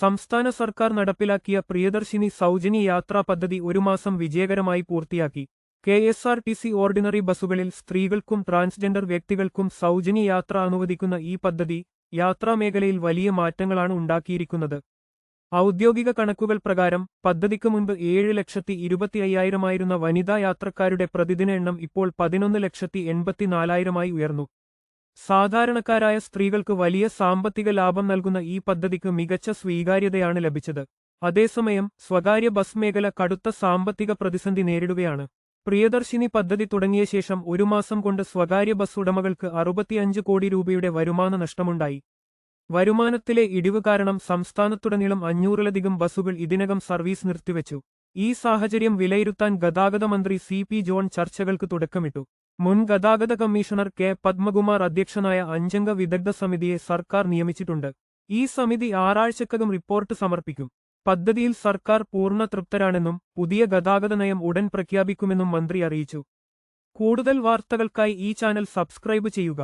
സംസ്ഥാന സർക്കാർ നടപ്പിലാക്കിയ പ്രിയദർശിനി സൗജന്യ യാത്രാ പദ്ധതി ഒരു മാസം വിജയകരമായി പൂർത്തിയാക്കി. കെ.എസ്.ആർ.ടി.സി. ഓർഡിനറി ബസ്സുകളിൽ സ്ത്രീകൾക്കും ട്രാൻസ്ജെൻഡർ വ്യക്തികൾക്കും സൗജന്യ യാത്ര അനുവദിക്കുന്ന ഈ പദ്ധതി യാത്രാമേഖലയിൽ വലിയ മാറ്റങ്ങളാണ് ഉണ്ടാക്കിയിരിക്കുന്നത്. ഔദ്യോഗിക കണക്കുകൾ പ്രകാരം പദ്ധതിക്ക് മുൻപ് 7,25,000 വനിതാ യാത്രക്കാരുടെ പ്രതിദിന എണ്ണം ഇപ്പോൾ 11,84,000 ഉയർന്നു. സാധാരണക്കാരായ സ്ത്രീകൾക്ക് വലിയ സാമ്പത്തിക ലാഭം നൽകുന്ന ഈ പദ്ധതിക്ക് മികച്ച സ്വീകാര്യതയാണ് ലഭിച്ചത്. അതേസമയം സ്വകാര്യ ബസ് മേഖല കടുത്ത സാമ്പത്തിക പ്രതിസന്ധി നേരിടുകയാണ്. പ്രിയദർശിനി പദ്ധതി തുടങ്ങിയ ശേഷം ഒരു മാസം കൊണ്ട് സ്വകാര്യ ബസ് ഉടമകൾക്ക് 65 കോടി രൂപയുടെ വരുമാന നഷ്ടമുണ്ടായി. വരുമാനത്തിലെ ഇടിവ് കാരണം സംസ്ഥാനത്തുടനീളം 500-ലധികം ബസ്സുകൾ ഇതിനകം സർവീസ് നിർത്തിവെച്ചു. ഈ സാഹചര്യം വിലയിരുത്താൻ ഗതാഗത മന്ത്രി സി.പി. ജോൺ ചർച്ചകൾക്ക് തുടക്കമിട്ടു. മുൻ ഗതാഗത കമ്മീഷണർ കെ. പത്മകുമാർ അധ്യക്ഷനായ 5-അംഗ വിദഗ്ധ സമിതിയെ സർക്കാർ നിയമിച്ചിട്ടുണ്ട്. ഈ സമിതി 6 ആഴ്ചക്കകം റിപ്പോർട്ട് സമർപ്പിക്കും. പദ്ധതിയിൽ സർക്കാർ പൂർണ്ണ തൃപ്തരാണെന്നും പുതിയ ഗതാഗത നയം ഉടൻ പ്രഖ്യാപിക്കുമെന്നും മന്ത്രി അറിയിച്ചു. കൂടുതൽ വാർത്തകൾക്കായി ഈ ചാനൽ സബ്സ്ക്രൈബ് ചെയ്യുക.